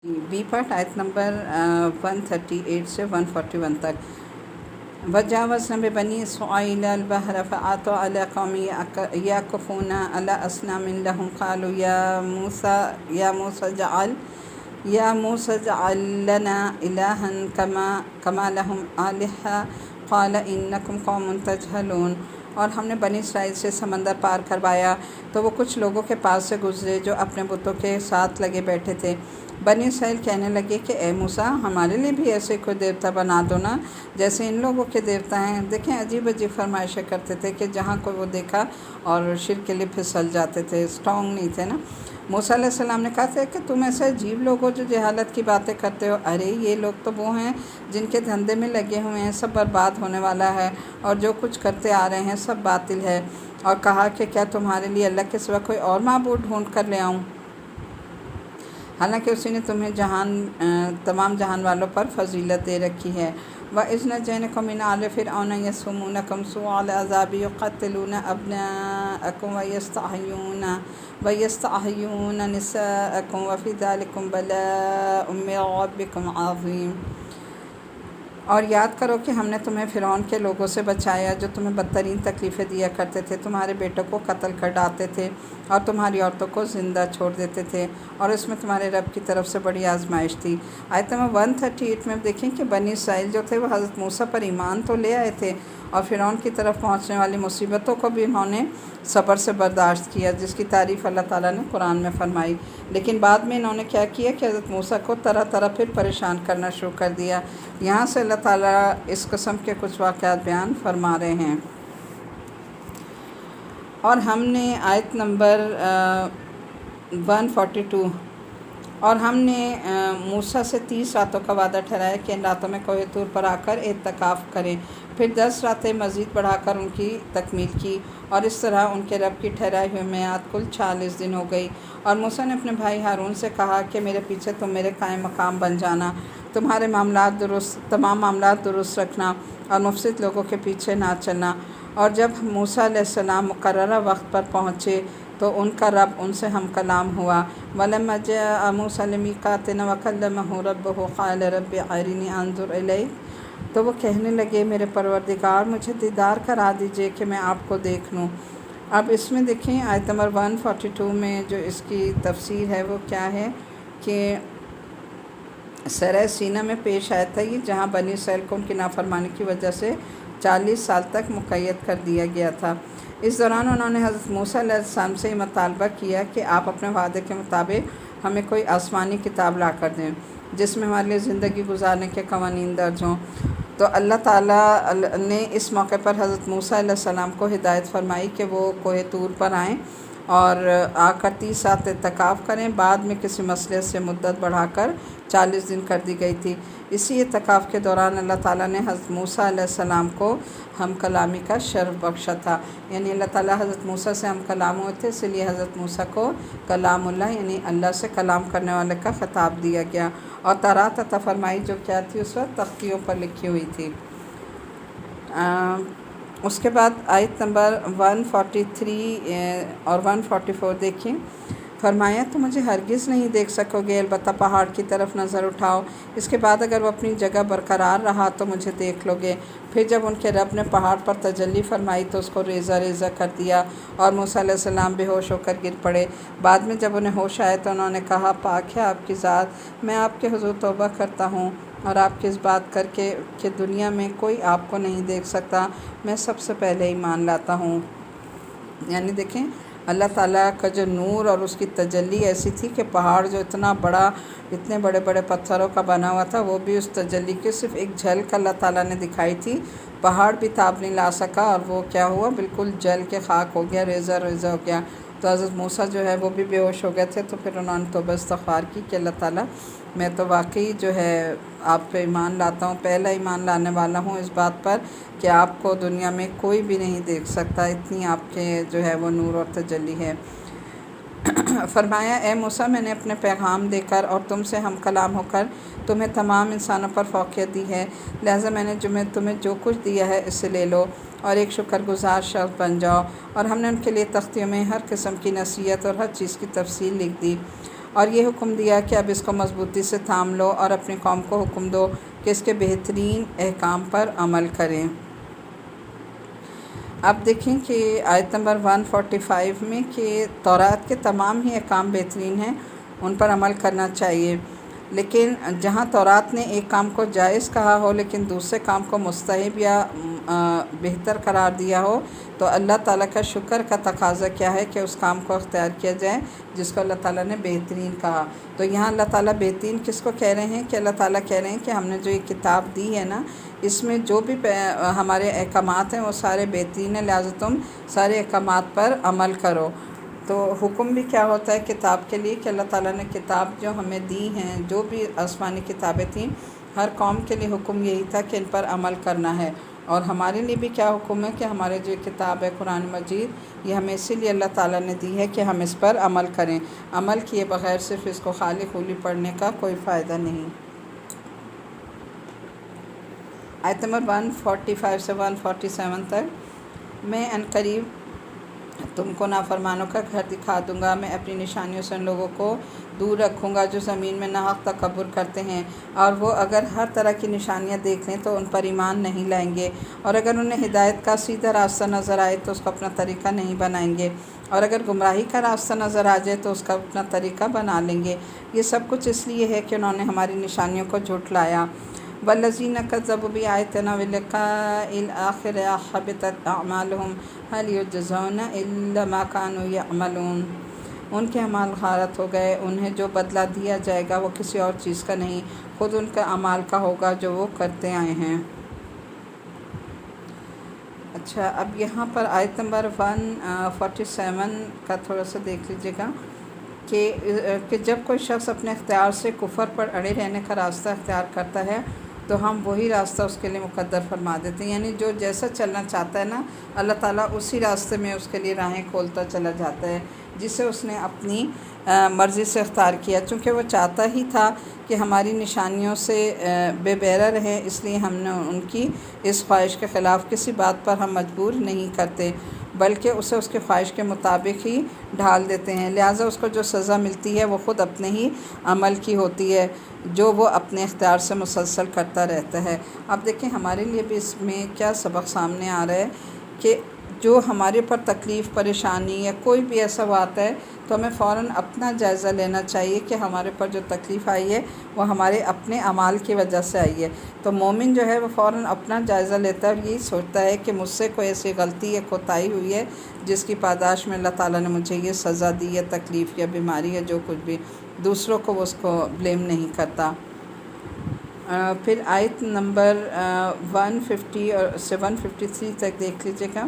Be part آیت number 138 سے 141 تک۔ وجاوزنا ببنی اسرائیل البحر فأتوا على قوم يعكفون على أصنام لهم قالوا يا موسى اجعل لنا إلها كما لهم آلهة قال إنكم قوم تجهلون۔ اور ہم نے بنی اسرائیل سے سمندر پار کروایا تو وہ کچھ لوگوں کے پاس سے گزرے جو اپنے بتوں کے ساتھ لگے بیٹھے تھے۔ بنی اسرائیل کہنے لگے کہ اے موسیٰ، ہمارے لیے بھی ایسے کوئی دیوتا بنا دو نا جیسے ان لوگوں کے دیوتا ہیں۔ دیکھیں عجیب عجیب فرمائشیں کرتے تھے کہ جہاں کوئی وہ دیکھا اور شرک کے لیے پھسل جاتے تھے، اسٹرانگ نہیں تھے نا۔ موسیٰ علیہ السلام نے کہا تھا کہ تم ایسے عجیب لوگ ہو جو جہالت کی باتیں کرتے ہو۔ ارے یہ لوگ تو وہ ہیں جن کے دھندے میں لگے ہوئے ہیں، سب برباد ہونے والا ہے اور جو کچھ کرتے آ رہے ہیں سب باطل ہے۔ اور کہا کہ کیا تمہارے لیے اللہ کے سوا کوئی اور معبود ڈھونڈ کر لے آؤں، حالانکہ اسی نے تمہیں تمام جہان والوں پر فضیلت دے رکھی ہے۔ وَإِذْ نَجَّيْنَاكُم مِّنْ آلِ فِرْعَوْنَ يَسُومُونَكُمْ سُوءَ الْعَذَابِ يُقَتِّلُونَ أَبْنَاءَكُمْ وَيَسْتَحْيُونَ نِسَاءَكُمْ وَفِي ذَلِكُمْ بَلَاءٌ مِّن رَّبِّكُمْ عَظِيمٌ۔ اور یاد کرو کہ ہم نے تمہیں فرعون کے لوگوں سے بچایا جو تمہیں بدترین تکلیفیں دیا کرتے تھے، تمہارے بیٹوں کو قتل کر ڈالتے تھے اور تمہاری عورتوں کو زندہ چھوڑ دیتے تھے، اور اس میں تمہارے رب کی طرف سے بڑی آزمائش تھی۔ آیت نمبر 138 میں دیکھیں کہ بنی اسرائیل جو تھے وہ حضرت موسیٰ پر ایمان تو لے آئے تھے اور فرعون کی طرف پہنچنے والی مصیبتوں کو بھی انہوں نے صبر سے برداشت کیا، جس کی تعریف اللہ تعالیٰ نے قرآن میں فرمائی۔ لیکن بعد میں انہوں نے کیا کیا کہ حضرت موسیٰ کو طرح طرح پھر پریشان کرنا شروع کر دیا۔ یہاں سے اللہ تعالیٰ اس قسم کے کچھ واقعات بیان فرما رہے ہیں۔ اور ہم نے آیت نمبر 142، اور ہم نے موسیٰ سے 30 راتوں کا وعدہ ٹھہرایا کہ ان راتوں میں کوہ طور پر آ کر اعتکاف کریں، پھر 10 راتیں مزید بڑھا کر ان کی تکمیل کی، اور اس طرح ان کے رب کی ٹھہرائی ہوئی میعاد کل 40 دن ہو گئی۔ اور موسیٰ نے اپنے بھائی ہارون سے کہا کہ میرے پیچھے تم میرے قائم مقام بن جانا، تمام معاملات درست رکھنا اور مفسد لوگوں کے پیچھے نہ چلنا۔ اور جب موسیٰ علیہ السلام مقررہ وقت پر پہنچے تو ان کا رب ان سے ہم کلام ہوا۔ وَلَمَّا جَاءَ مُوسَىٰ لِمِيقَاتِنَا وَكَلَّمَهُ رَبُّهُ قَالَ رَبِّ أَرِنِي أَنظُرْ إِلَيْكَ، تو وہ کہنے لگے میرے پروردگار مجھے دیدار کرا دیجئے کہ میں آپ کو دیکھ لوں۔ اب اس میں دیکھیں آیت نمبر 142 میں جو اس کی تفسیر ہے وہ کیا ہے کہ صحرائے سینا میں پیش آیا تھا یہ، جہاں بنی اسرائیل کو ان کی نافرمانی کی وجہ سے 40 سال تک مقید کر دیا گیا تھا۔ اس دوران انہوں نے حضرت موسیٰ علیہ السلام سے یہ مطالبہ کیا کہ آپ اپنے وعدے کے مطابق ہمیں کوئی آسمانی کتاب لا کر دیں جس میں ہمارے لیے زندگی گزارنے کے قوانین درج ہوں۔ تو اللہ تعالیٰ نے اس موقع پر حضرت موسیٰ علیہ السلام کو ہدایت فرمائی کہ وہ کوہ طور پر آئیں اور آ کر 30 رات اعتکاف کریں۔ بعد میں کسی مسئلے سے مدت بڑھا کر 40 دن کر دی گئی تھی۔ اسی اعتکاف کے دوران اللہ تعالیٰ نے حضرت موسیٰ علیہ السلام کو ہم کلامی کا شرف بخشا تھا، یعنی اللہ تعالیٰ حضرت موسیٰ سے ہم کلام ہوئے تھے، اس لیے حضرت موسیٰ کو کلام اللہ یعنی اللہ سے کلام کرنے والے کا خطاب دیا گیا۔ اور تورات عطا فرمائی جو کیا تھی اس وقت تختیوں پر لکھی ہوئی تھی۔ اس کے بعد آیت نمبر 143 اور 144 دیکھیں، فرمایا تو مجھے ہرگز نہیں دیکھ سکو گے، البتہ پہاڑ کی طرف نظر اٹھاؤ، اس کے بعد اگر وہ اپنی جگہ برقرار رہا تو مجھے دیکھ لو گے۔ پھر جب ان کے رب نے پہاڑ پر تجلی فرمائی تو اس کو ریزہ ریزہ کر دیا اور موسیٰ علیہ السلام بے ہوش ہو کر گر پڑے۔ بعد میں جب انہیں ہوش آئے تو انہوں نے کہا پاک ہے آپ کی ذات، میں آپ کے حضور توبہ کرتا ہوں اور آپ کی اس بات کر کے کہ دنیا میں کوئی آپ کو نہیں دیکھ سکتا، میں سب سے پہلے ایمان لاتا ہوں۔ یعنی دیکھیں اللہ تعالیٰ کا جو نور اور اس کی تجلی ایسی تھی کہ پہاڑ جو اتنا بڑا، اتنے بڑے بڑے پتھروں کا بنا ہوا تھا، وہ بھی اس تجلی کی صرف ایک جھلک اللہ تعالیٰ نے دکھائی تھی، پہاڑ بھی تاب نہیں لا سکا اور وہ کیا ہوا، بالکل جل کے خاک ہو گیا، ریزہ ریزہ ہو گیا۔ تو حضرت موسیٰ جو ہے وہ بھی بے ہوش ہو گئے تھے، تو پھر انہوں نے توبہ استغفار کی کہ اللہ تعالیٰ میں تو واقعی جو ہے آپ پہ ایمان لاتا ہوں، پہلا ایمان لانے والا ہوں اس بات پر کہ آپ کو دنیا میں کوئی بھی نہیں دیکھ سکتا، اتنی آپ کے جو ہے وہ نور اور تجلی ہے۔ فرمایا اے موسیٰ میں نے اپنے پیغام دے کر اور تم سے ہم کلام ہو کر تمہیں تمام انسانوں پر فوقیت دی ہے، لہٰذا میں نے تمہیں جو کچھ دیا ہے اسے لے لو اور ایک شکر گزار شخص بن جاؤ۔ اور ہم نے ان کے لیے تختیوں میں ہر قسم کی نصیحت اور ہر چیز کی تفصیل لکھ دی۔ اور یہ حکم دیا کہ اب اس کو مضبوطی سے تھام لو اور اپنی قوم کو حکم دو کہ اس کے بہترین احکام پر عمل کریں۔ اب دیکھیں کہ آیت نمبر 145 میں کہ تورات کے تمام ہی احکام بہترین ہیں، ان پر عمل کرنا چاہیے، لیکن جہاں تورات نے ایک کام کو جائز کہا ہو لیکن دوسرے کام کو مستحب یا بہتر قرار دیا ہو، تو اللہ تعالیٰ کا شکر کا تقاضا کیا ہے کہ اس کام کو اختیار کیا جائے جس کو اللہ تعالیٰ نے بہترین کہا۔ تو یہاں اللہ تعالیٰ بہترین کس کو کہہ رہے ہیں کہ اللہ تعالیٰ کہہ رہے ہیں کہ ہم نے جو یہ کتاب دی ہے نا، اس میں جو بھی ہمارے احکامات ہیں وہ سارے بہترین ہیں، لہٰذا تم سارے احکامات پر عمل کرو۔ تو حکم بھی کیا ہوتا ہے کتاب کے لیے کہ اللہ تعالیٰ نے کتاب جو ہمیں دی ہیں، جو بھی آسمانی کتابیں تھیں، ہر قوم کے لیے حکم یہی تھا کہ ان پر عمل کرنا ہے، اور ہمارے لیے بھی کیا حکم ہے کہ ہمارے جو کتاب ہے قرآن مجید، یہ ہمیں اسی لیے اللہ تعالیٰ نے دی ہے کہ ہم اس پر عمل کریں۔ عمل کیے بغیر صرف اس کو خالی خولی پڑھنے کا کوئی فائدہ نہیں۔ آیت نمبر 145 سے 147 تک، میں عنقریب تم کو نافرمانوں کا گھر دکھا دوں گا، میں اپنی نشانیوں سے ان لوگوں کو دور رکھوں گا جو زمین میں ناحق تکبر کرتے ہیں، اور وہ اگر ہر طرح کی نشانیاں دیکھ لیں تو ان پر ایمان نہیں لائیں گے، اور اگر انہیں ہدایت کا سیدھا راستہ نظر آئے تو اس کو اپنا طریقہ نہیں بنائیں گے، اور اگر گمراہی کا راستہ نظر آ جائے تو اس کا اپنا طریقہ بنا لیں گے۔ یہ سب کچھ اس لیے ہے کہ انہوں نے ہماری نشانیوں کو جھٹلایا۔ والذین کذبوا بآیاتنا ولقاء الآخرۃ حبطت اعمالهم هل یجزون الا ما كانوا یعملون۔ ان کے اعمال غارت ہو گئے، انہیں جو بدلہ دیا جائے گا وہ کسی اور چیز کا نہیں، خود ان کے اعمال کا ہوگا جو وہ کرتے آئے ہیں۔ اچھا، اب یہاں پر آیت نمبر 147 کا تھوڑا سا دیکھ لیجیے گا کہ جب کوئی شخص اپنے اختیار سے کفر پر اڑے رہنے کا راستہ اختیار کرتا ہے تو ہم وہی راستہ اس کے لیے مقدر فرما دیتے ہیں، یعنی جو جیسا چلنا چاہتا ہے نا، اللہ تعالیٰ اسی راستے میں اس کے لیے راہیں کھولتا چلا جاتا ہے جسے اس نے اپنی مرضی سے اختیار کیا، چونکہ وہ چاہتا ہی تھا کہ ہماری نشانیوں سے بے بہرہ رہیں، اس لیے ہم نے ان کی اس خواہش کے خلاف کسی بات پر ہم مجبور نہیں کرتے، بلکہ اسے اس کی خواہش کے مطابق ہی ڈھال دیتے ہیں، لہٰذا اس کو جو سزا ملتی ہے وہ خود اپنے ہی عمل کی ہوتی ہے جو وہ اپنے اختیار سے مسلسل کرتا رہتا ہے۔ اب دیکھیں ہمارے لیے بھی اس میں کیا سبق سامنے آ رہا ہے کہ جو ہمارے پر تکلیف، پریشانی یا کوئی بھی ایسا بات ہے تو ہمیں فوراً اپنا جائزہ لینا چاہیے کہ ہمارے پر جو تکلیف آئی ہے وہ ہمارے اپنے اعمال کی وجہ سے آئی ہے۔ تو مومن جو ہے وہ فوراً اپنا جائزہ لیتا ہے اور یہی سوچتا ہے کہ مجھ سے کوئی ایسی غلطی یا کوتاہی ہوئی ہے جس کی پاداش میں اللہ تعالیٰ نے مجھے یہ سزا دی ہے، تکلیف یا بیماری یا جو کچھ بھی، دوسروں کو وہ اس کو بلیم نہیں کرتا۔ پھر آیت نمبر 150 سے 153 تک دیکھ لیجیے گا۔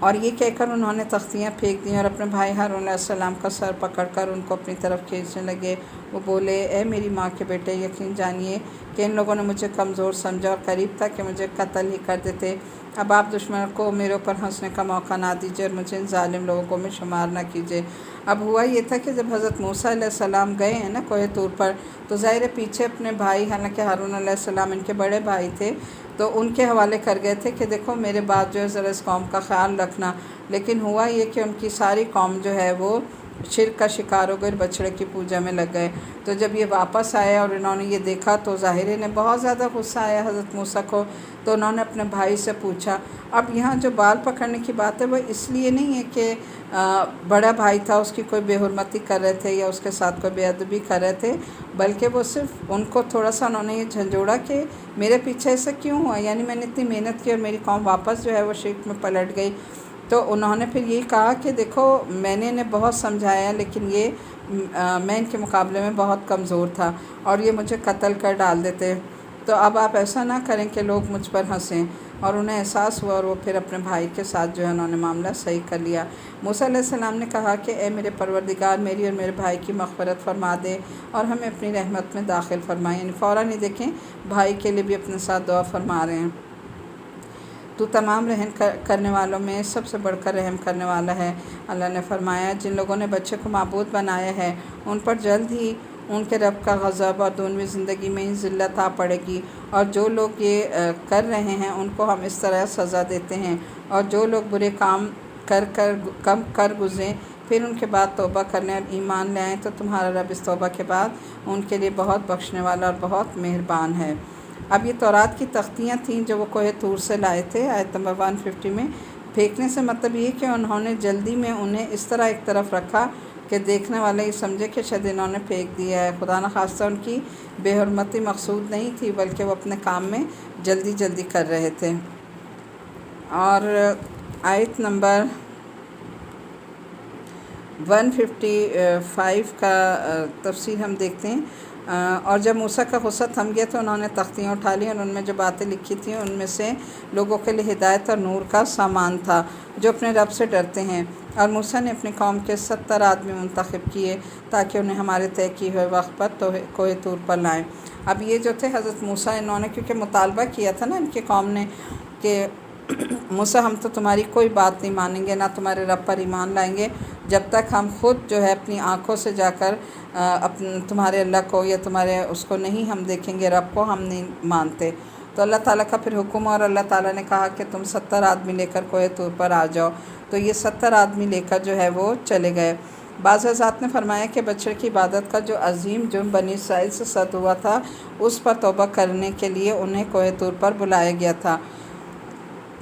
اور یہ کہہ کر انہوں نے تختیاں پھینک دیں اور اپنے بھائی ہارون علیہ السلام کا سر پکڑ کر ان کو اپنی طرف کھینچنے لگے۔ وہ بولے، اے میری ماں کے بیٹے، یقین جانیے کہ ان لوگوں نے مجھے کمزور سمجھا اور قریب تھا کہ مجھے قتل ہی کر دیتے۔ اب آپ دشمن کو میرے اوپر ہنسنے کا موقع نہ دیجیے اور مجھے ان ظالم لوگوں میں شمار نہ کیجیے۔ اب ہوا یہ تھا کہ جب حضرت موسیٰ علیہ السلام گئے ہیں نا کوہ طور پر، تو ظاہر ہے پیچھے اپنے بھائی، حالانکہ ہارون علیہ السلام ان کے بڑے بھائی تھے، تو ان کے حوالے کر گئے تھے کہ دیکھو میرے بعد جو ہے ذرا اس قوم کا خیال رکھنا، لیکن ہوا یہ کہ ان کی ساری قوم جو ہے وہ شرک کا شکار ہو گئے، بچڑے کی پوجا میں لگ گئے۔ تو جب یہ واپس آئے اور انہوں نے یہ دیکھا تو ظاہر نے بہت زیادہ غصہ آیا حضرت موسیٰ کو، تو انہوں نے اپنے بھائی سے پوچھا۔ اب یہاں جو بال پکڑنے کی بات ہے وہ اس لیے نہیں ہے کہ بڑا بھائی تھا اس کی کوئی بے حرمتی کر رہے تھے یا اس کے ساتھ کوئی بے ادبی کر رہے تھے، بلکہ وہ صرف ان کو تھوڑا سا انہوں نے یہ جھنجھوڑا کہ میرے پیچھے ایسا کیوں ہوا، یعنی میں نے اتنی محنت کی اور میری قوم واپس جو ہے وہ شرک میں پلٹ گئی۔ تو انہوں نے پھر یہی کہا کہ دیکھو میں نے انہیں بہت سمجھایا لیکن یہ میں ان کے مقابلے میں بہت کمزور تھا اور یہ مجھے قتل کر ڈال دیتے، تو اب آپ ایسا نہ کریں کہ لوگ مجھ پر ہنسیں۔ اور انہیں احساس ہوا اور وہ پھر اپنے بھائی کے ساتھ جو ہے انہوں نے معاملہ صحیح کر لیا۔ موسیٰ علیہ السلام نے کہا کہ اے میرے پروردگار، میری اور میرے بھائی کی مغفرت فرما دے اور ہمیں اپنی رحمت میں داخل فرمائے، یعنی فوراً ہی دیکھیں بھائی کے لیے بھی اپنے ساتھ دعا فرما رہے ہیں۔ تو تمام رحم کرنے والوں میں سب سے بڑھ کر رحم کرنے والا ہے۔ اللہ نے فرمایا، جن لوگوں نے بچے کو معبود بنایا ہے ان پر جلد ہی ان کے رب کا غضب اور دنیوی زندگی میں ہی ذلت آ پڑے گی، اور جو لوگ یہ کر رہے ہیں ان کو ہم اس طرح سزا دیتے ہیں، اور جو لوگ برے کام کر گزریں پھر ان کے بعد توبہ کرنے اور ایمان لے آئیں تو تمہارا رب اس توبہ کے بعد ان کے لیے بہت بخشنے والا اور بہت مہربان ہے۔ اب یہ تورات کی تختیاں تھیں جو وہ کوہ طور سے لائے تھے۔ آیت نمبر 150 میں پھینکنے سے مطلب یہ کہ انہوں نے جلدی میں انہیں اس طرح ایک طرف رکھا کہ دیکھنے والا یہ سمجھے کہ شاید انہوں نے پھینک دیا ہے۔ خدا نخواستہ ان کی بے حرمتی مقصود نہیں تھی، بلکہ وہ اپنے کام میں جلدی جلدی کر رہے تھے۔ اور آیت نمبر 155 کا تفسیر ہم دیکھتے ہیں۔ اور جب موسیٰ کا غصہ تھم گیا تو انہوں نے تختیاں اٹھا لی اور ان میں جو باتیں لکھی تھیں ان میں سے لوگوں کے لیے ہدایت اور نور کا سامان تھا جو اپنے رب سے ڈرتے ہیں۔ اور موسیٰ نے اپنی قوم کے 70 آدمی منتخب کیے تاکہ انہیں ہمارے طے کیے ہوئے وقت پر کوہ طور پر لائیں۔ اب یہ جو تھے حضرت موسیٰ، انہوں نے کیونکہ مطالبہ کیا تھا نا ان کی قوم نے کہ موسیٰ ہم تو تمہاری کوئی بات نہیں مانیں گے، نہ تمہارے رب پر ایمان لائیں گے جب تک ہم خود جو ہے اپنی آنکھوں سے جا کر تمہارے اللہ کو یا تمہارے اس کو نہیں ہم دیکھیں گے، رب کو ہم نہیں مانتے۔ تو اللہ تعالیٰ کا پھر حکم، اور اللہ تعالیٰ نے کہا کہ تم 70 آدمی لے کر کوہ طور پر آ جاؤ۔ تو یہ 70 آدمی لے کر جو ہے وہ چلے گئے۔ بعض حضرات نے فرمایا کہ بچڑے کی عبادت کا جو عظیم جرم بنی اسرائیل سے صدر ہوا تھا اس پر توبہ کرنے کے لیے انہیں کوہ طور پر بلایا گیا تھا،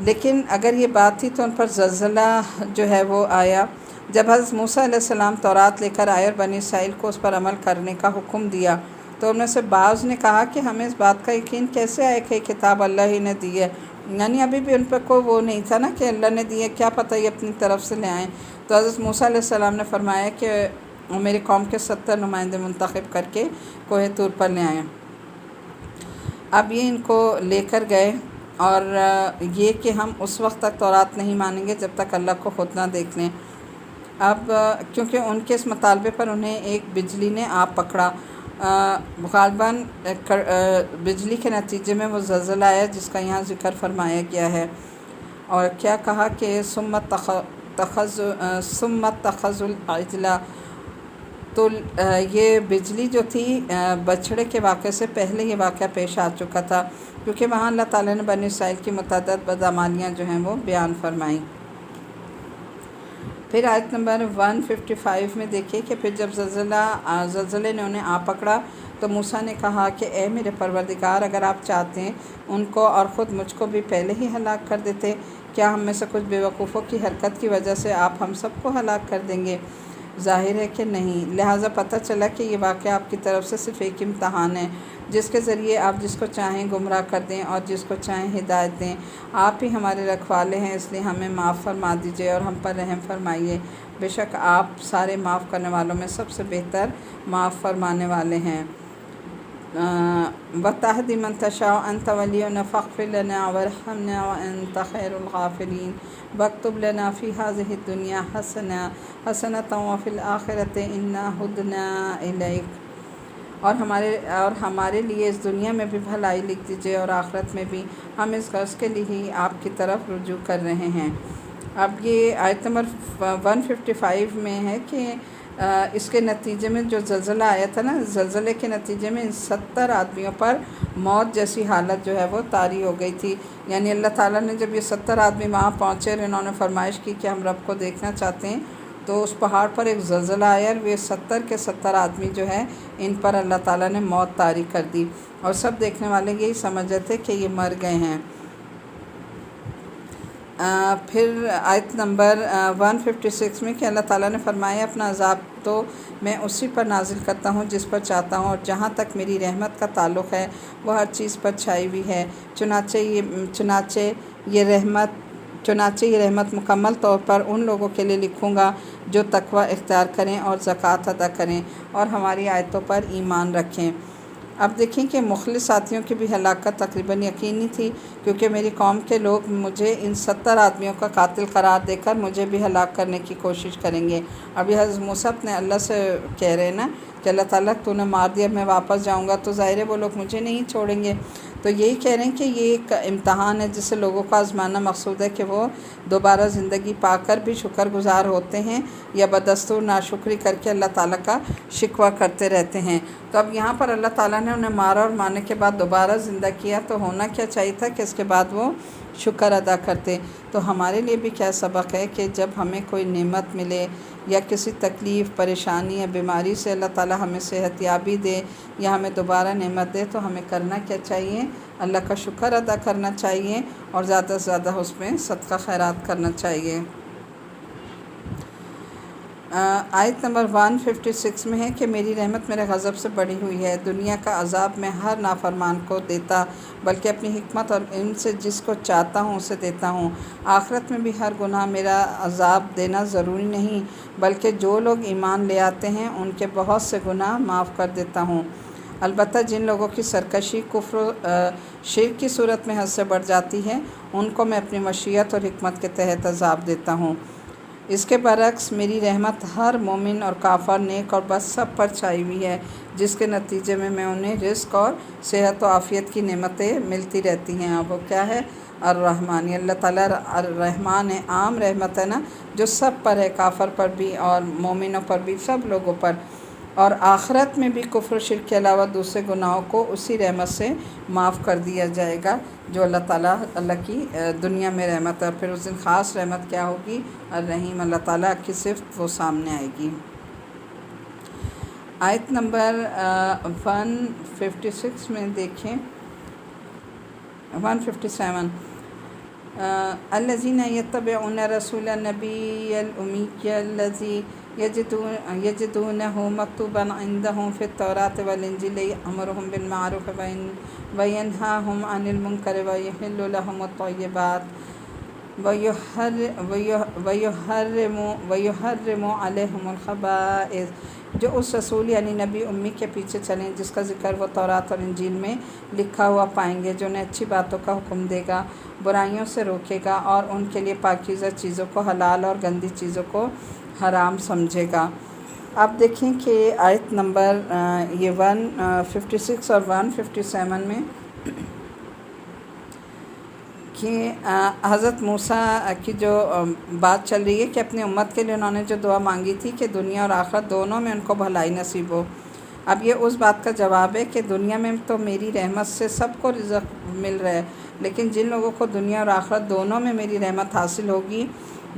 لیکن اگر یہ بات تھی تو ان پر زلزلہ جو ہے وہ آیا۔ جب حضرت موسیٰ علیہ السلام تورات لے کر آئے اور بنی اسرائیل کو اس پر عمل کرنے کا حکم دیا تو ان میں سے بعض نے کہا کہ ہمیں اس بات کا یقین کیسے آئے کہ کتاب اللہ ہی نے دی ہے، یعنی ابھی بھی ان پر کوئی وہ نہیں تھا نا کہ اللہ نے دی ہے، کیا پتہ یہ اپنی طرف سے لے آئیں۔ تو حضرت موسیٰ علیہ السلام نے فرمایا کہ میری قوم کے 70 نمائندے منتخب کر کے کوہ طور پر لے آئیں۔ اب یہ ان کو لے کر گئے، اور یہ کہ ہم اس وقت تک تورات نہیں مانیں گے جب تک اللہ کو خود نہ دیکھ لیں۔ اب کیونکہ ان کے اس مطالبے پر انہیں ایک بجلی نے آ پکڑا، غالباً بجلی کے نتیجے میں وہ زلزلہ آیا جس کا یہاں ذکر فرمایا گیا ہے۔ اور کیا کہا کہ ثمت تخذ العجلہ، تو یہ بجلی جو تھی بچھڑے کے واقعے سے پہلے یہ واقعہ پیش آ چکا تھا، کیونکہ وہاں اللہ تعالیٰ نے بنی اسرائیل کی متعدد بدعمالیاں جو ہیں وہ بیان فرمائیں۔ پھر آیت نمبر 155 میں دیکھیے کہ پھر جب زلزلے نے انہیں آ پکڑا تو موسیٰ نے کہا کہ اے میرے پروردگار، اگر آپ چاہتے ہیں ان کو اور خود مجھ کو بھی پہلے ہی ہلاک کر دیتے، کیا ہم میں سے کچھ بے وقوفوں کی حرکت کی وجہ سے آپ ہم سب کو ہلاک کر دیں گے؟ ظاہر ہے کہ نہیں۔ لہٰذا پتہ چلا کہ یہ واقعہ آپ کی طرف سے صرف ایک امتحان ہے جس کے ذریعے آپ جس کو چاہیں گمراہ کر دیں اور جس کو چاہیں ہدایت دیں۔ آپ ہی ہمارے رکھوالے ہیں، اس لیے ہمیں معاف فرما دیجیے اور ہم پر رحم فرمائیے، بے شک آپ سارے معاف کرنے والوں میں سب سے بہتر معاف فرمانے والے ہیں۔ وَتَهْدِي مَن تَشَاءُ أَنْتَ وَلِيُّنَا فَاغْفِرْ لَنَا وَارْحَمْنَا وَأَنْتَ خَيْرُ الْغَافِرِينَ وَاكْتُبْ لَنَا فِي هَٰذِهِ الدُّنْيَا حَسَنَةً وَفِي الْآخِرَةِ إِنَّا هُدْنَا إِلَيْكَ، اور ہمارے لیے اس دنیا میں بھی بھلائی لکھ دیجیے اور آخرت میں بھی، ہم اس غرض کے لیے ہی آپ کی طرف رجوع کر رہے ہیں۔ اب یہ آیت نمبر 155 میں ہے کہ اس کے نتیجے میں جو زلزلہ آیا تھا نا، زلزلے کے نتیجے میں ان 70 آدمیوں پر موت جیسی حالت جو ہے وہ طاری ہو گئی تھی۔ یعنی اللہ تعالیٰ نے جب یہ 70 آدمی وہاں پہنچے اور انہوں نے فرمائش کی کہ ہم رب کو دیکھنا چاہتے ہیں، تو اس پہاڑ پر ایک زلزلہ آیا اور وہ 70 کے 70 آدمی جو ہے ان پر اللہ تعالیٰ نے موت طاری کر دی، اور سب دیکھنے والے یہی سمجھ رہے تھے کہ یہ مر گئے ہیں۔ پھر آیت نمبر 156 میں کہ اللہ تعالیٰ نے فرمایا اپنا عذاب تو میں اسی پر نازل کرتا ہوں جس پر چاہتا ہوں، اور جہاں تک میری رحمت کا تعلق ہے وہ ہر چیز پر چھائی ہوئی ہے۔ چنانچہ یہ رحمت مکمل طور پر ان لوگوں کے لیے لکھوں گا جو تقوی اختیار کریں اور زکوٰۃ ادا کریں اور ہماری آیتوں پر ایمان رکھیں۔ اب دیکھیں کہ مخلص ساتھیوں کی بھی ہلاکت تقریباً یقینی تھی، کیونکہ میری قوم کے لوگ مجھے ان 70 آدمیوں کا قاتل قرار دے کر مجھے بھی ہلاک کرنے کی کوشش کریں گے۔ اب یہ حضرت موسیٰ اپنے اللہ سے کہہ رہے ہیں نا کہ اللہ تعالیٰ تو نے مار دیا، میں واپس جاؤں گا تو ظاہر ہے وہ لوگ مجھے نہیں چھوڑیں گے۔ تو یہی کہہ رہے ہیں کہ یہ ایک امتحان ہے جس سے لوگوں کا آزمانا مقصود ہے کہ وہ دوبارہ زندگی پا کر بھی شکر گزار ہوتے ہیں یا بدستور ناشکری کر کے اللہ تعالیٰ کا شکوہ کرتے رہتے ہیں۔ تو اب یہاں پر اللہ تعالیٰ نے انہیں مارا اور مارنے کے بعد دوبارہ زندہ کیا، تو ہونا کیا چاہیے تھا کہ اس کے بعد وہ شکر ادا کرتے۔ تو ہمارے لیے بھی کیا سبق ہے کہ جب ہمیں کوئی نعمت ملے یا کسی تکلیف، پریشانی یا بیماری سے اللہ تعالیٰ ہمیں صحت یابی دے یا ہمیں دوبارہ نعمت دے تو ہمیں کرنا کیا چاہیے؟ اللہ کا شکر ادا کرنا چاہیے اور زیادہ سے زیادہ اس میں صدقہ خیرات کرنا چاہیے۔ آیت نمبر 156 میں ہے کہ میری رحمت میرے غضب سے بڑی ہوئی ہے، دنیا کا عذاب میں ہر نافرمان کو دیتا بلکہ اپنی حکمت اور علم سے جس کو چاہتا ہوں اسے دیتا ہوں۔ آخرت میں بھی ہر گناہ میرا عذاب دینا ضروری نہیں بلکہ جو لوگ ایمان لے آتے ہیں ان کے بہت سے گناہ معاف کر دیتا ہوں۔ البتہ جن لوگوں کی سرکشی کفر و شرک کی صورت میں حد سے بڑھ جاتی ہے ان کو میں اپنی مشیت اور حکمت کے تحت عذاب دیتا ہوں۔ اس کے برعکس میری رحمت ہر مومن اور کافر، نیک اور بد سب پر چھائی ہوئی ہے، جس کے نتیجے میں انہیں رزق اور صحت و عافیت کی نعمتیں ملتی رہتی ہیں۔ اب وہ کیا ہے؟ الرحمن، اللہ تعالیٰ الرحمن ہے، عام رحمت ہے نا، جو سب پر ہے، کافر پر بھی اور مومنوں پر بھی، سب لوگوں پر، اور آخرت میں بھی کفر و شرک کے علاوہ دوسرے گناہوں کو اسی رحمت سے معاف کر دیا جائے گا جو اللہ تعالیٰ کی دنیا میں رحمت ہے۔ پھر اس دن خاص رحمت کیا ہوگی؟ الرحیم، اللہ تعالیٰ کی صفت وہ سامنے آئے گی۔ آیت نمبر 156 میں دیکھیں، 157 الذین یتبعون رسول النبی الامی الذی یجدونہ مکتوبا عندہم فی التوراۃ والانجیل یأمرہم بالمعروف وینہاہم عن المنکر ویحل لہم الطیبات ویحرم علیہم الخبائث، جو اس رسول یعنی نبی امی کے پیچھے چلیں جس کا ذکر وہ تورات اور انجیل میں لکھا ہوا پائیں گے، جو انہیں اچھی باتوں کا حکم دے گا، برائیوں سے روکے گا اور ان کے لیے پاکیزہ چیزوں کو حلال اور گندی چیزوں کو حرام سمجھے گا۔ اب دیکھیں کہ آیت نمبر یہ 156 اور 157 میں کہ حضرت موسیٰ کی جو بات چل رہی ہے کہ اپنی امت کے لیے انہوں نے جو دعا مانگی تھی کہ دنیا اور آخرت دونوں میں ان کو بھلائی نصیب ہو۔ اب یہ اس بات کا جواب ہے کہ دنیا میں تو میری رحمت سے سب کو رزق مل رہا ہے، لیکن جن لوگوں کو دنیا اور آخرت دونوں میں میری رحمت حاصل ہوگی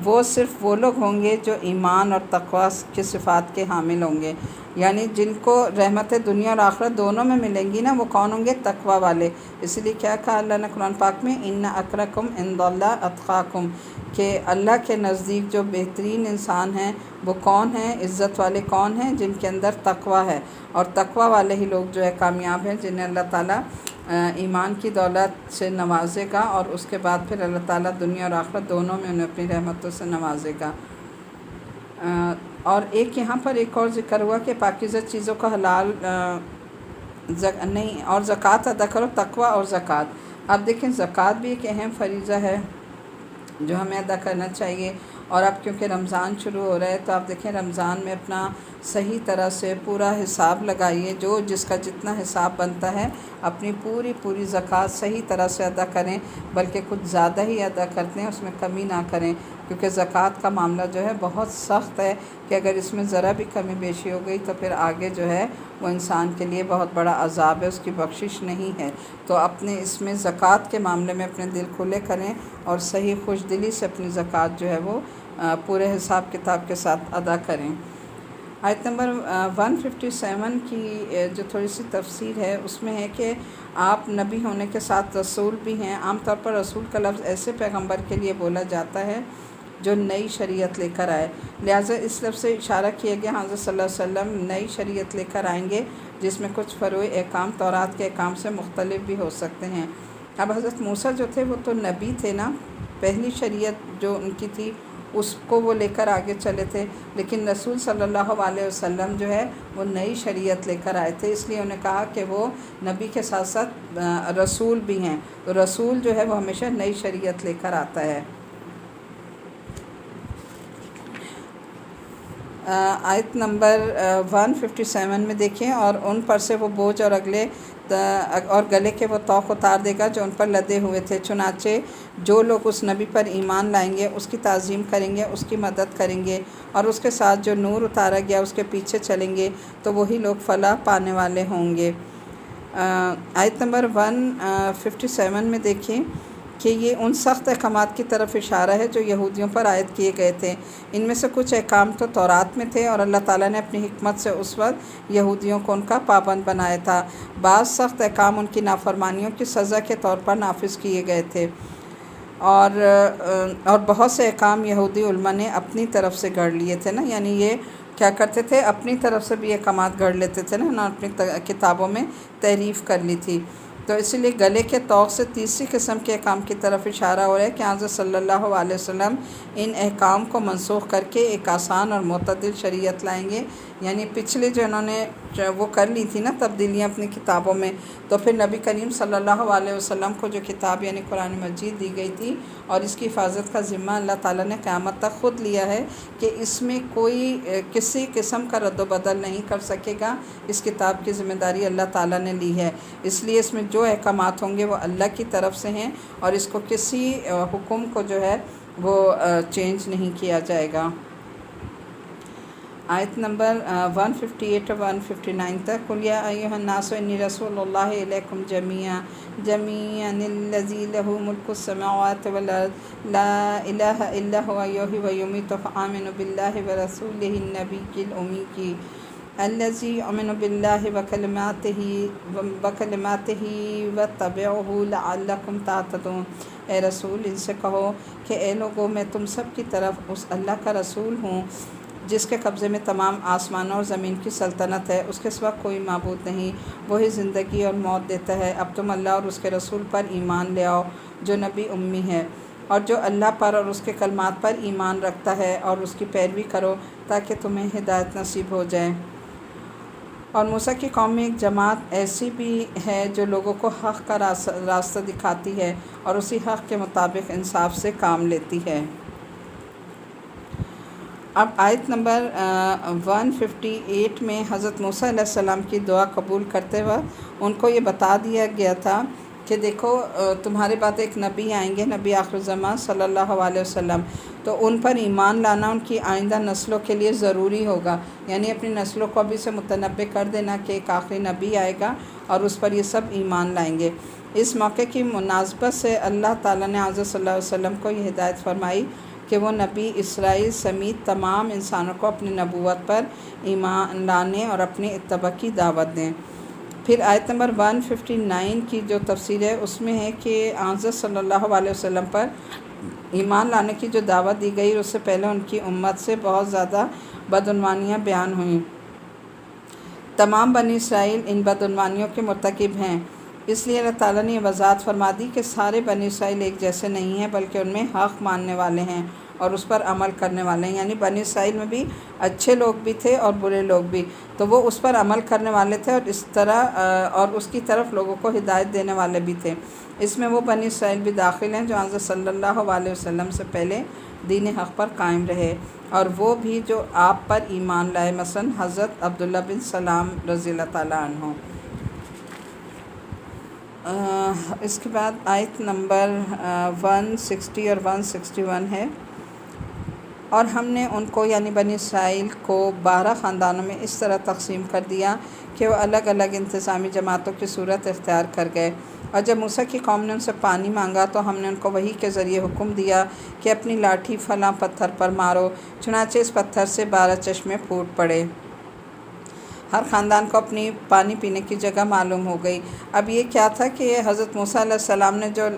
وہ صرف وہ لوگ ہوں گے جو ایمان اور تقویٰ کی صفات کے حامل ہوں گے، یعنی جن کو رحمت دنیا اور آخرت دونوں میں ملیں گی نا، وہ کون ہوں گے؟ تقویٰ والے۔ اس لیے کیا کہا اللہ نے قرآن پاک میں، ان اکرمکم عند اللہ اتقاکم، کہ اللہ کے نزدیک جو بہترین انسان ہیں وہ کون ہیں؟ عزت والے کون ہیں؟ جن کے اندر تقویٰ ہے، اور تقویٰ والے ہی لوگ جو ہے کامیاب ہیں، جنہیں اللہ تعالیٰ ایمان کی دولت سے نوازے گا اور اس کے بعد پھر اللہ تعالیٰ دنیا اور آخرت دونوں میں انہیں اپنی رحمتوں سے نوازے گا۔ اور ایک یہاں پر ایک اور ذکر ہوا کہ پاکیزہ چیزوں کا حلال نہیں، اور زکوٰۃ ادا کرو، تقویٰ اور زکوٰۃ۔ اب دیکھیں زکوٰۃ بھی ایک اہم فریضہ ہے جو ہمیں ادا کرنا چاہیے، اور اب کیونکہ رمضان شروع ہو رہا ہے تو آپ دیکھیں رمضان میں اپنا صحیح طرح سے پورا حساب لگائیے، جو جس کا جتنا حساب بنتا ہے اپنی پوری زکوٰۃ صحیح طرح سے ادا کریں، بلکہ کچھ زیادہ ہی ادا کرتے ہیں، اس میں کمی نہ کریں، کیونکہ زکوٰۃ کا معاملہ جو ہے بہت سخت ہے کہ اگر اس میں ذرا بھی کمی بیشی ہو گئی تو پھر آگے جو ہے وہ انسان کے لیے بہت بڑا عذاب ہے، اس کی بخشش نہیں ہے۔ تو اپنے اس میں زکوٰۃ کے معاملے میں اپنے دل کھلے کریں اور صحیح خوش دلی سے اپنی زکوٰۃ جو ہے وہ پورے حساب کتاب کے ساتھ ادا کریں۔ آیت نمبر 157 کی جو تھوڑی سی تفسیر ہے اس میں ہے کہ آپ نبی ہونے کے ساتھ رسول بھی ہیں۔ عام طور پر رسول کا لفظ ایسے پیغمبر کے لیے بولا جاتا ہے جو نئی شریعت لے کر آئے، لہٰذا اس لفظ سے اشارہ کیا گیا حضرت صلی اللہ علیہ وسلم نئی شریعت لے کر آئیں گے جس میں کچھ فروع احکام تورات کے احکام سے مختلف بھی ہو سکتے ہیں۔ اب حضرت موسیٰ جو تھے وہ تو نبی تھے نا، پہلی شریعت جو ان کی تھی اس کو وہ لے کر آگے چلے تھے، لیکن رسول صلی اللہ علیہ وسلم جو ہے وہ نئی شریعت لے کر آئے تھے، اس لیے انہیں کہا کہ وہ نبی کے ساتھ ساتھ رسول بھی ہیں، تو رسول جو ہے وہ ہمیشہ نئی شریعت لے کر آتا ہے۔ آیت نمبر 157 میں دیکھیں، اور ان پر سے وہ بوجھ اور گلے کے وہ طوق اتار دے گا جو ان پر لدے ہوئے تھے، چنانچہ جو لوگ اس نبی پر ایمان لائیں گے، اس کی تعظیم کریں گے، اس کی مدد کریں گے اور اس کے ساتھ جو نور اتارا گیا اس کے پیچھے چلیں گے تو وہی لوگ فلاح پانے والے ہوں گے۔ آیت نمبر 157 میں دیکھیں کہ یہ ان سخت احکامات کی طرف اشارہ ہے جو یہودیوں پر عائد کیے گئے تھے۔ ان میں سے کچھ احکام تو تورات میں تھے اور اللہ تعالیٰ نے اپنی حکمت سے اس وقت یہودیوں کو ان کا پابند بنایا تھا۔ بعض سخت احکام ان کی نافرمانیوں کی سزا کے طور پر نافذ کیے گئے تھے، اور بہت سے احکام یہودی علماء نے اپنی طرف سے گھڑ لیے تھے نا، یعنی یہ کیا کرتے تھے، اپنی طرف سے بھی احکامات گھڑ لیتے تھے نا، انہوں نے اپنی کتابوں میں تحریف کر لی تھی۔ تو اسی لیے گلے کے طوق سے تیسری قسم کے احکام کی طرف اشارہ ہو رہا ہے کہ حضرت صلی اللہ علیہ وسلم ان احکام کو منسوخ کر کے ایک آسان اور معتدل شریعت لائیں گے، یعنی پچھلے جو انہوں نے وہ کر لی تھی نا تبدیلیاں اپنی کتابوں میں، تو پھر نبی کریم صلی اللہ علیہ وسلم کو جو کتاب یعنی قرآن مجید دی گئی تھی اور اس کی حفاظت کا ذمہ اللہ تعالیٰ نے قیامت تک خود لیا ہے کہ اس میں کوئی کسی قسم کا رد و بدل نہیں کر سکے گا، اس کتاب کی ذمہ داری اللہ تعالیٰ نے لی ہے، اس لیے اس میں جو احکامات ہوں گے وہ اللہ کی طرف سے ہیں اور اس کو کسی حکم کو جو ہے وہ چینج نہیں کیا جائے گا۔ آیت نمبر 158 اور 159 تک، قُلْ يَا أَيُّهَا النَّاسُ إِنِّي رَسُولُ اللَّهِ إِلَيْكُمْ جَمِيعًا الَّذِي لَهُ مُلْكُ السَّمَاوَاتِ وَالْأَرْضِ لَا إِلَٰهَ إِلَّا هُوَ يُحْيِي وَيُمِيتُ فَآمِنُوا بِاللَّهِ وَرَسُولِهِ النَّبِيِّ الْأُمِّيِّ الَّذِي يُؤْمِنُ بِاللَّهِ وَكَلِمَاتِهِ وَاتَّبِعُوهُ لَعَلَّكُمْ تَهْتَدُونَ۔ اے رسول ان سے کہو کہ اے لوگو میں تم سب کی طرف اس اللہ کا رسول ہوں جس کے قبضے میں تمام آسمانوں اور زمین کی سلطنت ہے، اس کے سوا کوئی معبود نہیں، وہی زندگی اور موت دیتا ہے، اب تم اللہ اور اس کے رسول پر ایمان لے آؤ جو نبی امی ہے، اور جو اللہ پر اور اس کے کلمات پر ایمان رکھتا ہے اور اس کی پیروی کرو تاکہ تمہیں ہدایت نصیب ہو جائے۔ اور موسیٰ کی قوم میں ایک جماعت ایسی بھی ہے جو لوگوں کو حق کا راستہ دکھاتی ہے اور اسی حق کے مطابق انصاف سے کام لیتی ہے۔ اب آیت نمبر 158 میں حضرت موسیٰ علیہ السلام کی دعا قبول کرتے وقت ان کو یہ بتا دیا گیا تھا کہ دیکھو تمہارے بعد ایک نبی آئیں گے، نبی آخر الزمان صلی اللہ علیہ وسلم، تو ان پر ایمان لانا ان کی آئندہ نسلوں کے لیے ضروری ہوگا، یعنی اپنی نسلوں کو ابھی سے متنبع کر دینا کہ ایک آخری نبی آئے گا اور اس پر یہ سب ایمان لائیں گے۔ اس موقع کی مناسبت سے اللہ تعالیٰ نے حضرت صلی اللہ علیہ وسلم کو یہ ہدایت فرمائی کہ وہ نبی اسرائیل سمیت تمام انسانوں کو اپنی نبوت پر ایمان لانے اور اپنی اتباع کی دعوت دیں۔ پھر آیت نمبر 159 کی جو تفسیر ہے اس میں ہے کہ حضرت صلی اللہ علیہ وسلم پر ایمان لانے کی جو دعوت دی گئی اس سے پہلے ان کی امت سے بہت زیادہ بدعنوانیاں بیان ہوئیں۔ تمام بنی اسرائیل ان بدعنوانیوں کے مرتکب ہیں، اس لیے اللہ تعالیٰ نے یہ وضاحت فرما دی کہ سارے بنی اسرائیل ایک جیسے نہیں ہیں بلکہ ان میں حق ماننے والے ہیں اور اس پر عمل کرنے والے ہیں، یعنی بنی اسرائیل میں بھی اچھے لوگ بھی تھے اور برے لوگ بھی، تو وہ اس پر عمل کرنے والے تھے اور اس طرح اور اس کی طرف لوگوں کو ہدایت دینے والے بھی تھے۔ اس میں وہ بنی اسرائیل بھی داخل ہیں جو حضرت صلی اللہ علیہ وسلم سے پہلے دین حق پر قائم رہے اور وہ بھی جو آپ پر ایمان لائے، مثلا حضرت عبداللہ بن سلام رضی اللہ تعالیٰ عنہ۔ اس کے بعد آیت نمبر 160 اور 161 ہے، اور ہم نے ان کو یعنی بنی اسرائیل کو 12 خاندانوں میں اس طرح تقسیم کر دیا کہ وہ الگ الگ انتظامی جماعتوں کی صورت اختیار کر گئے، اور جب موسیٰ کی قوم نے ان سے پانی مانگا تو ہم نے ان کو وحی کے ذریعے حکم دیا کہ اپنی لاٹھی فلاں پتھر پر مارو، چنانچہ اس پتھر سے 12 چشمے پھوٹ پڑے۔ ہر خاندان کو اپنی پانی پینے کی جگہ معلوم ہو گئی۔ اب یہ کیا تھا کہ حضرت موسیٰ علیہ السلام نے جو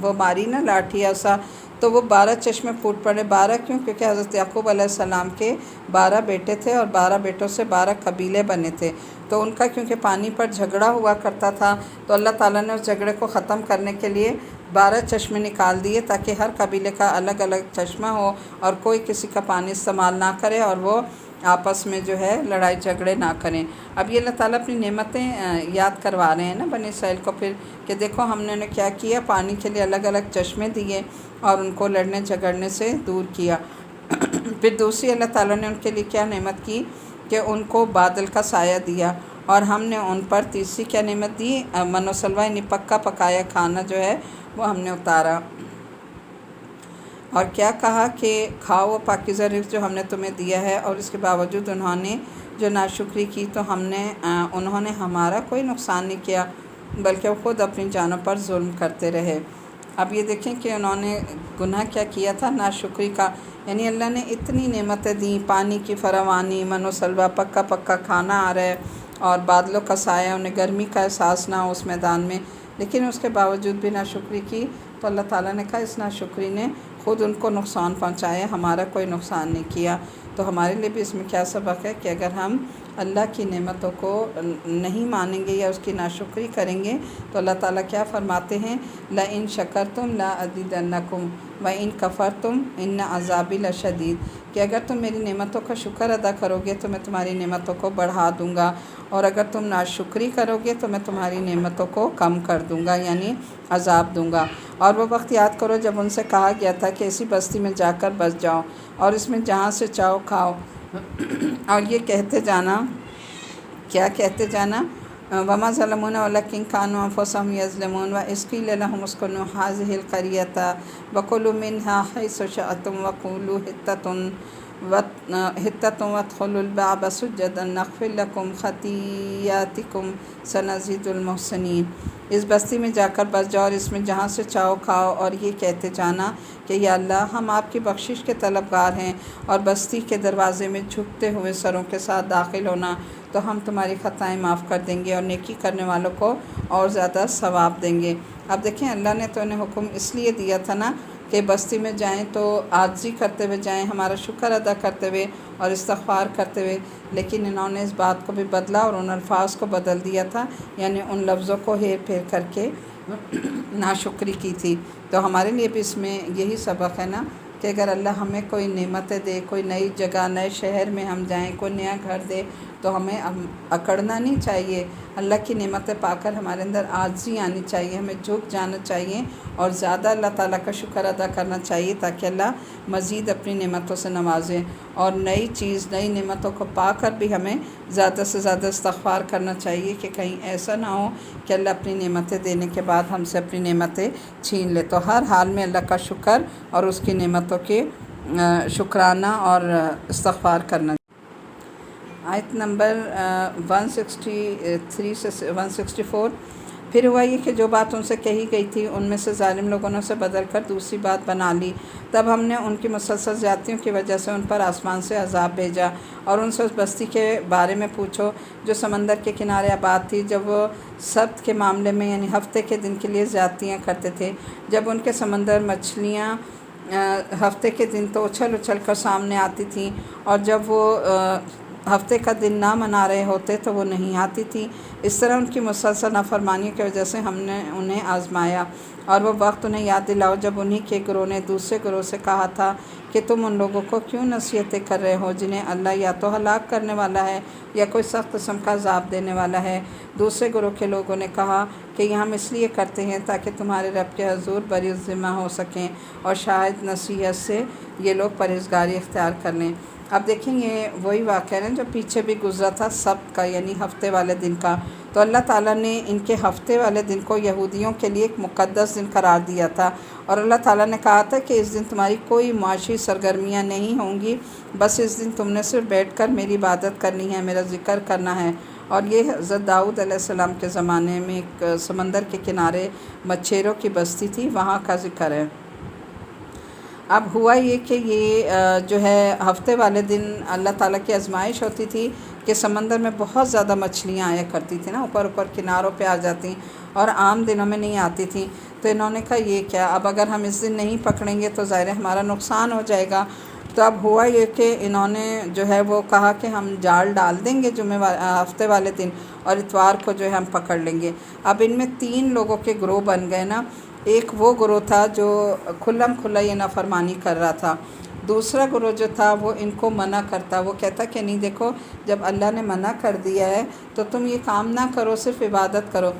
وہ ماری نا لاٹھی ایسا، تو وہ 12 چشمے پھوٹ پڑے۔ 12 کیوں؟ کیونکہ حضرت یعقوب علیہ السلام کے 12 بیٹے تھے اور 12 بیٹوں سے 12 قبیلے بنے تھے، تو ان کا کیونکہ پانی پر جھگڑا ہوا کرتا تھا تو اللہ تعالیٰ نے اس جھگڑے کو ختم کرنے کے لیے 12 چشمے نکال دیے تاکہ ہر قبیلے کا الگ الگ چشمہ ہو اور کوئی کسی کا پانی استعمال نہ کرے اور وہ آپس میں جو ہے لڑائی جھگڑے نہ کریں۔ اب یہ اللہ تعالیٰ اپنی نعمتیں یاد کروا رہے ہیں نا بنی اسرائیل کو پھر کہ دیکھو ہم نے انہیں کیا کیا، پانی کے لیے الگ الگ چشمے دیے اور ان کو لڑنے جھگڑنے سے دور کیا۔ پھر دوسری اللہ تعالیٰ نے ان کے لیے کیا نعمت کی کہ ان کو بادل کا سایہ دیا، اور ہم نے ان پر تیسری کیا نعمت دی، من و سلوہ یعنی پکا پکایا کھانا جو ہے وہ ہم نے اتارا، اور کیا کہا کہ کھاؤ وہ پاکیزہ رزق جو ہم نے تمہیں دیا ہے، اور اس کے باوجود انہوں نے جو ناشکری کی تو انہوں نے ہمارا کوئی نقصان نہیں کیا بلکہ وہ خود اپنی جانوں پر ظلم کرتے رہے۔ اب یہ دیکھیں کہ انہوں نے گناہ کیا کیا تھا، ناشکری کا، یعنی اللہ نے اتنی نعمتیں دیں، پانی کی فراوانی، من و سلوہ، پکا پکا کھانا آ رہا ہے، اور بادلوں کا سایہ، انہیں گرمی کا احساس نہ ہو اس میدان میں، لیکن اس کے باوجود بھی ناشکری کی، تو اللہ تعالیٰ نے کہا اس ناشکری نے خود ان کو نقصان پہنچایا، ہمارا کوئی نقصان نہیں کیا۔ تو ہمارے لیے بھی اس میں کیا سبق ہے کہ اگر ہم اللہ کی نعمتوں کو نہیں مانیں گے یا اس کی ناشکری کریں گے تو اللہ تعالیٰ کیا فرماتے ہیں، لَإِن شَكَرْتُمْ لَأَزِيدَنَّكُمْ وَإِن كَفَرْتُمْ إِنَّ عَذَابِي لَشَدِيدٌ، کہ اگر تم میری نعمتوں کا شکر ادا کرو گے تو میں تمہاری نعمتوں کو بڑھا دوں گا، اور اگر تم ناشکری کرو گے تو میں تمہاری نعمتوں کو کم کر دوں گا، یعنی عذاب دوں گا۔ اور وہ وقت یاد کرو جب ان سے کہا گیا تھا کہ ایسی بستی میں جا کر بس جاؤ اور اس میں جہاں سے چاہو کھاؤ، اور یہ کہتے جانا، کیا کہتے جانا، وَمَا ظَلَمُونَا وَلَكِنْ كَانُوا أَنفُسَهُمْ يَظْلِمُونَ وَإِذْ قِيلَ لَهُمُ اسْكُنُوا هَٰذِهِ الْقَرْيَةَ وَكُلُوا مِنْهَا حَيْثُ شِئْتُمْ وَقُولُوا حِطَّةٌ وَادْخُلُوا الْبَابَ سُجَّدًا نَغْفِرْ لَكُمْ خَطِیئَاتِکُمْ سَنَزِیدُ الْمُحْسِنِینَ، اس بستی میں جا کر بس جاؤ اور اس میں جہاں سے چاہو کھاؤ، اور یہ کہتے جانا کہ یا اللہ ہم آپ کی بخشش کے طلبگار ہیں، اور بستی کے دروازے میں جھکتے ہوئے سروں کے ساتھ داخل ہونا تو ہم تمہاری خطائیں معاف کر دیں گے اور نیکی کرنے والوں کو اور زیادہ ثواب دیں گے۔ اب دیکھیں اللہ نے تو انہیں حکم اس لیے دیا تھا نا کہ بستی میں جائیں تو عاجزی کرتے ہوئے جائیں، ہمارا شکر ادا کرتے ہوئے اور استغفار کرتے ہوئے، لیکن انہوں نے اس بات کو بھی بدلا اور ان الفاظ کو بدل دیا تھا، یعنی ان لفظوں کو ہیر پھیر کر کے ناشکری کی تھی۔ تو ہمارے لیے بھی اس میں یہی سبق ہے نا کہ اگر اللہ ہمیں کوئی نعمتیں دے، کوئی نئی جگہ، نئے شہر میں ہم جائیں، کوئی نیا گھر دے، تو ہمیں اکڑنا نہیں چاہیے، اللہ کی نعمتیں پا کر ہمارے اندر عاجزی آنی چاہیے، ہمیں جھک جانا چاہیے اور زیادہ اللہ تعالیٰ کا شکر ادا کرنا چاہیے تاکہ اللہ مزید اپنی نعمتوں سے نوازے، اور نئی چیز، نئی نعمتوں کو پا کر بھی ہمیں زیادہ سے زیادہ استغفار کرنا چاہیے کہ کہیں ایسا نہ ہو کہ اللہ اپنی نعمتیں دینے کے بعد ہم سے اپنی نعمتیں چھین لے۔ تو ہر حال میں اللہ کا شکر اور اس کی نعمتوں کے شکرانہ اور استغفار کرنا۔ آیت نمبر 163 سے 164، پھر ہوا یہ کہ جو بات ان سے کہی گئی تھی ان میں سے ظالم لوگوں نے اسے بدل کر دوسری بات بنا لی، تب ہم نے ان کی مسلسل زیادتیوں کی وجہ سے ان پر آسمان سے عذاب بھیجا، اور ان سے اس بستی کے بارے میں پوچھو جو سمندر کے کنارے آباد تھی، جب وہ سبت کے معاملے میں یعنی ہفتے کے دن کے لیے زیادتیاں کرتے تھے، جب ان کے سمندر مچھلیاں ہفتے کے دن تو اچھل اچھل کر سامنے آتی تھیں، اور جب وہ ہفتے کا دن نہ منا رہے ہوتے تو وہ نہیں آتی تھی۔ اس طرح ان کی مسلسل نافرمانی کی وجہ سے ہم نے انہیں آزمایا، اور وہ وقت انہیں یاد دلاؤ جب انہی کے گروہ نے دوسرے گروہ سے کہا تھا کہ تم ان لوگوں کو کیوں نصیحتیں کر رہے ہو جنہیں اللہ یا تو ہلاک کرنے والا ہے یا کوئی سخت قسم کا عذاب دینے والا ہے۔ دوسرے گروہ کے لوگوں نے کہا کہ یہ ہم اس لیے کرتے ہیں تاکہ تمہارے رب کے حضور بری الذمہ ہو سکیں، اور شاید نصیحت سے یہ لوگ پرہیزگاری اختیار کر لیں۔ اب دیکھیں یہ وہی واقعہ ہے جو پیچھے بھی گزرا تھا سبت کا، یعنی ہفتے والے دن کا۔ تو اللہ تعالیٰ نے ان کے ہفتے والے دن کو یہودیوں کے لیے ایک مقدس دن قرار دیا تھا، اور اللہ تعالیٰ نے کہا تھا کہ اس دن تمہاری کوئی معاشی سرگرمیاں نہیں ہوں گی، بس اس دن تم نے صرف بیٹھ کر میری عبادت کرنی ہے، میرا ذکر کرنا ہے۔ اور یہ حضرت داؤد علیہ السلام کے زمانے میں ایک سمندر کے کنارے مچھیروں کی بستی تھی، وہاں کا ذکر ہے۔ اب ہوا یہ کہ یہ جو ہے ہفتے والے دن اللہ تعالیٰ کی آزمائش ہوتی تھی کہ سمندر میں بہت زیادہ مچھلیاں آیا کرتی تھیں نا، اوپر اوپر کناروں پہ آ جاتی، اور عام دنوں میں نہیں آتی تھیں۔ تو انہوں نے کہا یہ کیا، اب اگر ہم اس دن نہیں پکڑیں گے تو ظاہر ہے ہمارا نقصان ہو جائے گا۔ تو اب ہوا یہ کہ انہوں نے جو ہے وہ کہا کہ ہم جال ڈال دیں گے ہفتے والے دن، اور اتوار کو جو ہے ہم پکڑ لیں گے۔ اب ان میں 3 لوگوں کے گروہ بن گئے نا، ایک وہ گروہ تھا جو کھلم کھلا یہ نافرمانی کر رہا تھا، دوسرا گروہ جو تھا وہ ان کو منع کرتا، وہ کہتا کہ نہیں دیکھو جب اللہ نے منع کر دیا ہے تو تم یہ کام نہ کرو، صرف عبادت کرو۔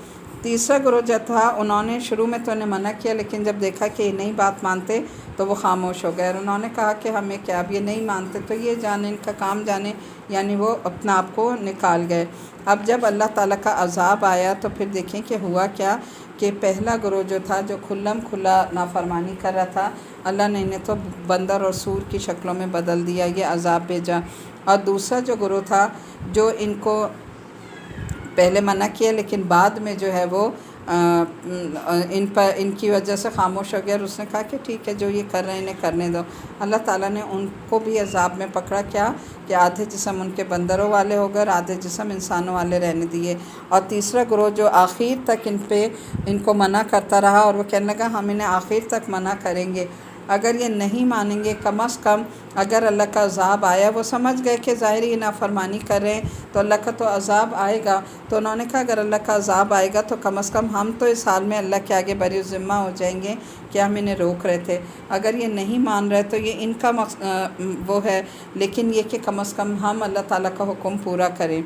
تیسرا گروہ جو تھا انہوں نے شروع میں تو انہیں منع کیا، لیکن جب دیکھا کہ یہ نہیں بات مانتے تو وہ خاموش ہو گئے، اور انہوں نے کہا کہ ہمیں کیا، اب یہ نہیں مانتے تو یہ جانے، ان کا کام جانے، یعنی وہ اپنا آپ کو نکال گئے۔ اب جب اللہ تعالیٰ کا عذاب آیا تو پھر دیکھیں کہ ہوا کیا کہ پہلا گروہ جو تھا جو کھلم کھلا نافرمانی کر رہا تھا، اللہ نے انہیں تو بندر اور سور کی شکلوں میں بدل دیا، یہ عذاب بھیجا۔ اور دوسرا جو گروہ تھا جو ان کو پہلے منع کیا لیکن بعد میں جو ہے وہ ان کی وجہ سے خاموش ہو گیا، اور اس نے کہا کہ ٹھیک ہے جو یہ کر رہے ہیں انہیں کرنے دو۔ اللہ تعالیٰ نے ان کو بھی عذاب میں پکڑا، کیا کہ آدھے جسم ان کے بندروں والے ہو گئے اور آدھے جسم انسانوں والے رہنے دیے۔ اور تیسرا گروہ جو آخر تک ان کو منع کرتا رہا، اور وہ کہنے لگا ہم انہیں آخر تک منع کریں گے، اگر یہ نہیں مانیں گے، کم از کم اگر اللہ کا عذاب آیا، وہ سمجھ گئے کہ ظاہر یہ نافرمانی کر رہے ہیں تو اللہ کا تو عذاب آئے گا، تو انہوں نے کہا اگر اللہ کا عذاب آئے گا تو کم از کم ہم تو اس حال میں اللہ کے آگے بری الذمہ ہو جائیں گے کہ ہم انہیں روک رہے تھے۔ اگر یہ نہیں مان رہے تو یہ ان کا وہ ہے، لیکن یہ کہ کم از کم ہم اللہ تعالیٰ کا حکم پورا کریں۔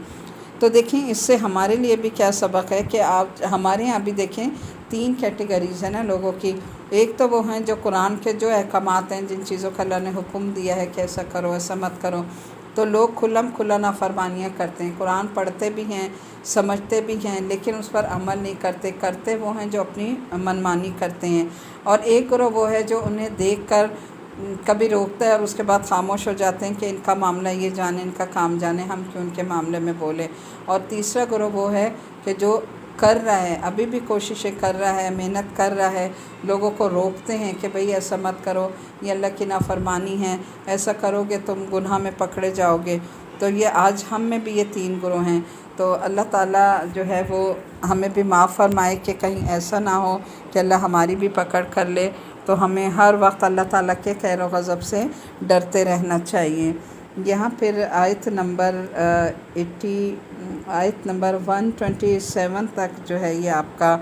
تو دیکھیں اس سے ہمارے لیے بھی کیا سبق ہے کہ آپ ہمارے یہاں بھی دیکھیں 3 کیٹیگریز ہیں نا لوگوں کی۔ ایک تو وہ ہیں جو قرآن کے جو احکامات ہیں، جن چیزوں کا اللہ نے حکم دیا ہے کہ ایسا کرو ایسا مت کرو، تو لوگ کھلم کھلا نافرمانیاں کرتے ہیں، قرآن پڑھتے بھی ہیں، سمجھتے بھی ہیں، لیکن اس پر عمل نہیں کرتے وہ ہیں جو اپنی منمانی کرتے ہیں۔ اور ایک گروہ وہ ہے جو انہیں دیکھ کر کبھی روکتا ہے اور اس کے بعد خاموش ہو جاتے ہیں کہ ان کا معاملہ یہ جانے، ان کا کام جانے، ہم کیوں ان کے معاملے میں بولے۔ اور تیسرا گروہ وہ ہے کہ جو کر رہا ہے، ابھی بھی کوششیں کر رہا ہے، محنت کر رہا ہے، لوگوں کو روکتے ہیں کہ بھئی ایسا مت کرو، یہ اللہ کی نافرمانی ہے، ایسا کرو گے تم گناہ میں پکڑے جاؤ گے۔ تو یہ آج ہم میں بھی یہ 3 گروہ ہیں۔ تو اللہ تعالیٰ جو ہے وہ ہمیں بھی معاف فرمائے کہ کہیں ایسا نہ ہو کہ اللہ ہماری بھی پکڑ کر لے۔ تو ہمیں ہر وقت اللہ تعالیٰ کے قہر و غضب سے ڈرتے رہنا چاہیے۔ یہاں پھر آیت نمبر 127 تک جو ہے یہ آپ کا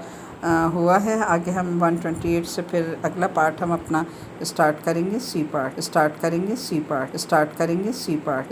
ہوا ہے۔ آگے ہم 128 سے پھر اگلا پارٹ ہم اپنا اسٹارٹ کریں گے، سی پارٹ